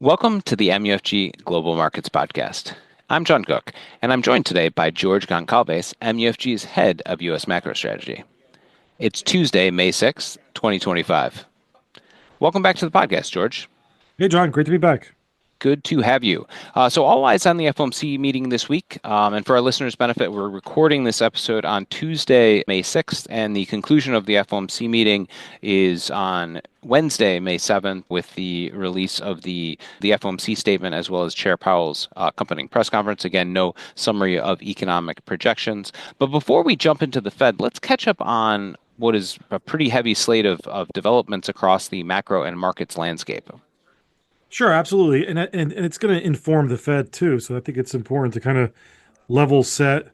Welcome to the MUFG Global Markets Podcast. I'm John Cook, and I'm joined today by George Goncalves, MUFG's head of U.S. macro strategy. It's Tuesday, May 6th, 2025. Welcome back to the podcast, George. Hey, John, great to be back. Good to have you. So all eyes on the FOMC meeting this week. And for our listeners' benefit, we're recording this episode on Tuesday, May 6th, and the conclusion of the FOMC meeting is on Wednesday, May 7th, with the release of the FOMC statement as well as Chair Powell's accompanying press conference. Again, no summary of economic projections. But before we jump into the Fed, let's catch up on what is a pretty heavy slate of developments across the macro and markets landscape. Sure, absolutely. And it's going to inform the Fed too. So I think it's important to kind of level set,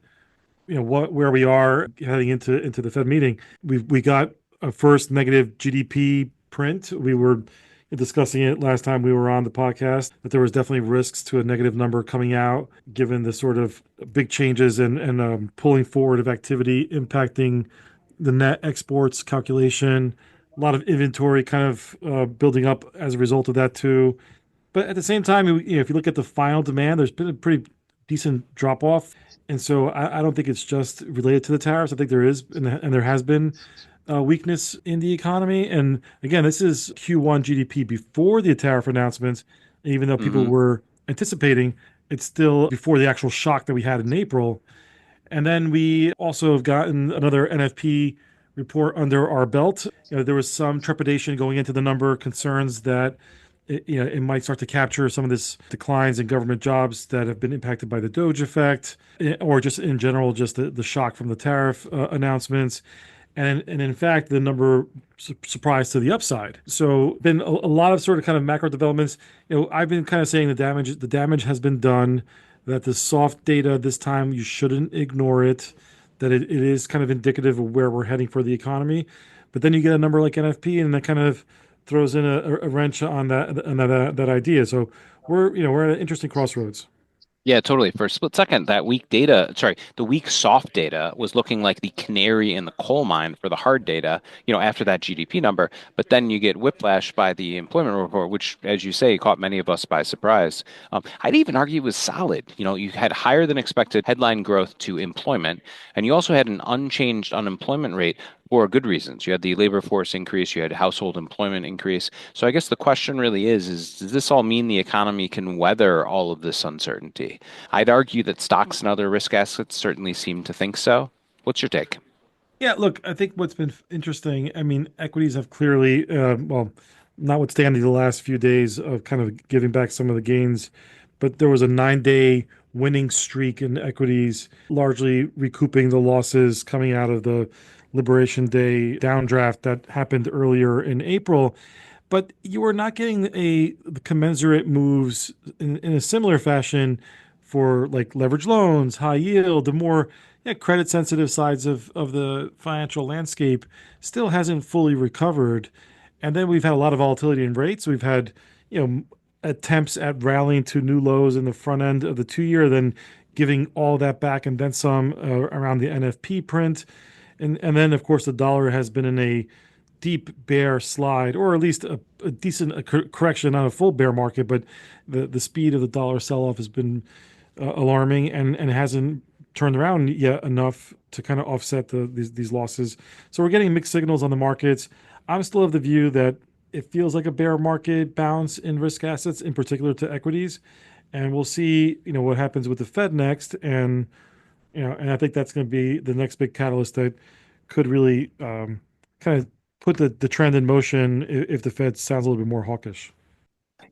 where we are heading into the Fed meeting. We got a first negative GDP print. We were discussing it last time we were on the podcast, that there was definitely risks to a negative number coming out, given the sort of big changes and pulling forward of activity impacting the net exports calculation. A lot of inventory kind of building up as a result of that too. But at the same time, if you look at the final demand, there's been a pretty decent drop off, and so I don't think it's just related to the tariffs. I think there is and there has been weakness in the economy. And again, this is Q1 GDP before the tariff announcements. And even though people Mm-hmm. were anticipating, it's still before the actual shock that we had in April. And then we also have gotten another NFP report under our belt. There was some trepidation going into the number, concerns that it might start to capture some of this declines in government jobs that have been impacted by the Doge effect, or just in general, just the shock from the tariff announcements. And in fact, the number surprised to the upside. So been a lot of sort of kind of macro developments. I've been kind of saying the damage has been done, that the soft data this time, you shouldn't ignore it, that it is kind of indicative of where we're heading for the economy. But then you get a number like NFP, and that kind of throws in a wrench on that idea. So we're at an interesting crossroads. Yeah, totally. For a split second, the weak soft data was looking like the canary in the coal mine for the hard data, after that GDP number. But then you get whiplash by the employment report, which, as you say, caught many of us by surprise. I'd even argue was solid. You had higher than expected headline growth to employment, and you also had an unchanged unemployment rate for good reasons. You had the labor force increase, you had household employment increase. So I guess the question really is does this all mean the economy can weather all of this uncertainty? I'd argue that stocks and other risk assets certainly seem to think so. What's your take? Yeah, look, I think what's been interesting, I mean, equities have clearly, well, notwithstanding the last few days of kind of giving back some of the gains, but there was a 9-day winning streak in equities, largely recouping the losses coming out of the Liberation Day downdraft that happened earlier in April. But you were not getting the commensurate moves in a similar fashion for like leverage loans, high yield, the more credit sensitive sides of the financial landscape still hasn't fully recovered. And then we've had a lot of volatility in rates. We've had, attempts at rallying to new lows in the front end of the 2 year, then giving all that back and then some around the NFP print. And then, of course, the dollar has been in a deep bear slide, or at least a decent correction, not a full bear market, but the speed of the dollar sell-off has been alarming and hasn't turned around yet enough to kind of offset these losses. So we're getting mixed signals on the markets. I'm still of the view that it feels like a bear market bounce in risk assets, in particular to equities, and we'll see what happens with the Fed next, and I think that's going to be the next big catalyst that could really kind of put the trend in motion if the Fed sounds a little bit more hawkish.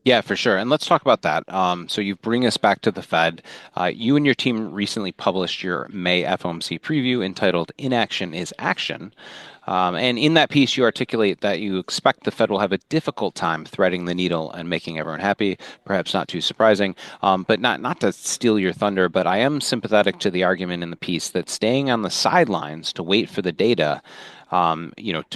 Yeah, for sure. And let's talk about that. So you bring us back to the Fed. You and your team recently published your May FOMC preview entitled Inaction is Action. And in that piece, you articulate that you expect the Fed will have a difficult time threading the needle and making everyone happy, perhaps not too surprising. But not to steal your thunder, but I am sympathetic to the argument in the piece that staying on the sidelines to wait for the data,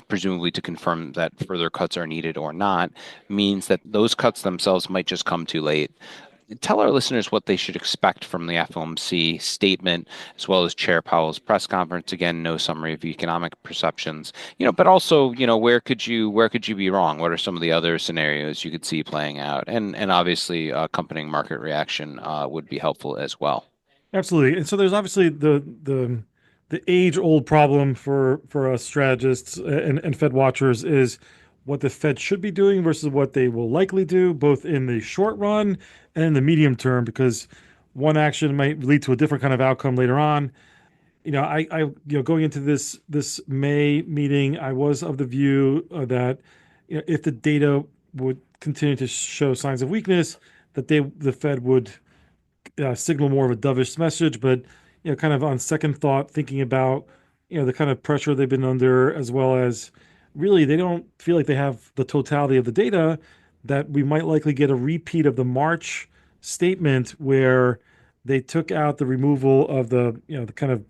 presumably to confirm that further cuts are needed or not, means that those cuts themselves might just come too late. tell our listeners what they should expect from the FOMC statement, as well as Chair Powell's press conference. Again, no summary of economic perceptions, but also, where could you be wrong? What are some of the other scenarios you could see playing out? And obviously, accompanying market reaction would be helpful as well. Absolutely. And so there's obviously the age-old problem for us strategists and Fed watchers is what the Fed should be doing versus what they will likely do, both in the short run and in the medium term, because one action might lead to a different kind of outcome later on. Going into this May meeting, I was of the view that if the data would continue to show signs of weakness, that the Fed would signal more of a dovish message, but kind of on second thought, thinking about the kind of pressure they've been under, as well as really they don't feel like they have the totality of the data, that we might likely get a repeat of the March statement where they took out the removal of the kind of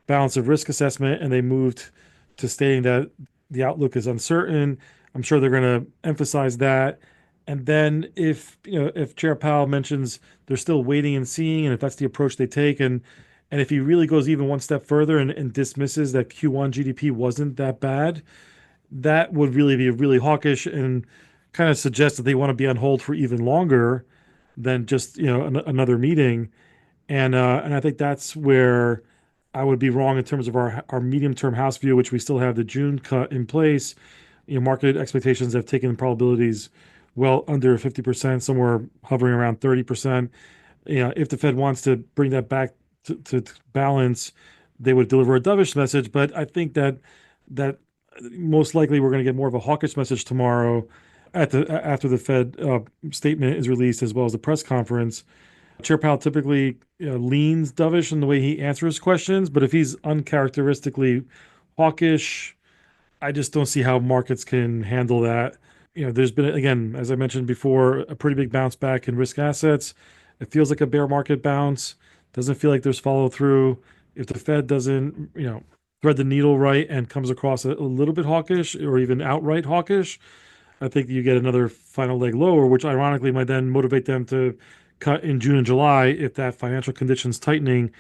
balance of risk assessment and they moved to stating that the outlook is uncertain. I'm sure they're going to emphasize that. And then if Chair Powell mentions they're still waiting and seeing, and if that's the approach they take, and if he really goes even one step further and dismisses that Q1 GDP wasn't that bad, that would really be really hawkish and kind of suggest that they want to be on hold for even longer than just another meeting. And I think that's where I would be wrong in terms of our medium term house view, which we still have the June cut in place. Market expectations have taken probabilities well under 50%, somewhere hovering around 30%. If the Fed wants to bring that back to balance, they would deliver a dovish message. But I think that most likely we're going to get more of a hawkish message tomorrow after the Fed statement is released, as well as the press conference. Chair Powell typically leans dovish in the way he answers questions, but if he's uncharacteristically hawkish, I just don't see how markets can handle that. There's been, again, as I mentioned before, a pretty big bounce back in risk assets. It feels like a bear market bounce. Doesn't feel like there's follow through. If the Fed doesn't, thread the needle right and comes across a little bit hawkish or even outright hawkish, I think you get another final leg lower, which ironically might then motivate them to cut in June and July if that financial conditions tightening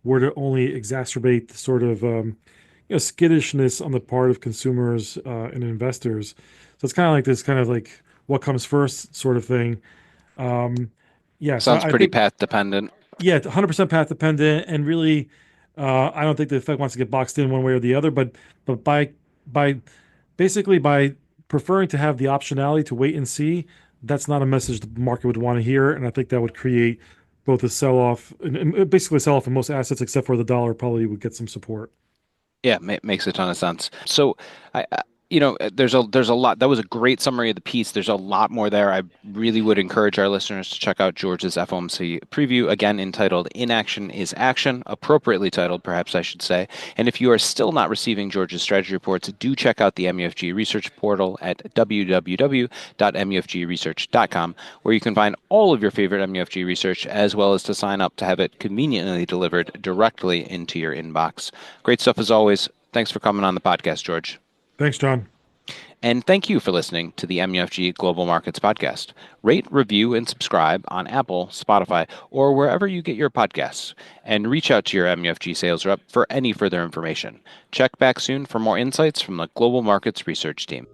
were to only exacerbate the sort of skittishness on the part of consumers and investors. So it's kind of like this kind of like what comes first sort of thing. Um, yeah, so Sounds I pretty think path dependent. yeah, it's 100% path dependent, and really, I don't think the Fed wants to get boxed in one way or the other. But by basically by preferring to have the optionality to wait and see, that's not a message the market would want to hear, and I think that would create both a sell-off and basically a sell-off in most assets except for the dollar probably would get some support. Yeah, makes a ton of sense. So, there's a lot. That was a great summary of the piece. There's a lot more there. I really would encourage our listeners to check out George's FOMC preview, again entitled "Inaction is Action," appropriately titled, perhaps I should say. And if you are still not receiving George's strategy reports, do check out the MUFG research portal at www.mufgresearch.com, where you can find all of your favorite MUFG research, as well as to sign up to have it conveniently delivered directly into your inbox. Great stuff as always. Thanks for coming on the podcast, George. Thanks, John. And thank you for listening to the MUFG Global Markets Podcast. Rate, review, and subscribe on Apple, Spotify, or wherever you get your podcasts. And reach out to your MUFG sales rep for any further information. Check back soon for more insights from the Global Markets Research Team.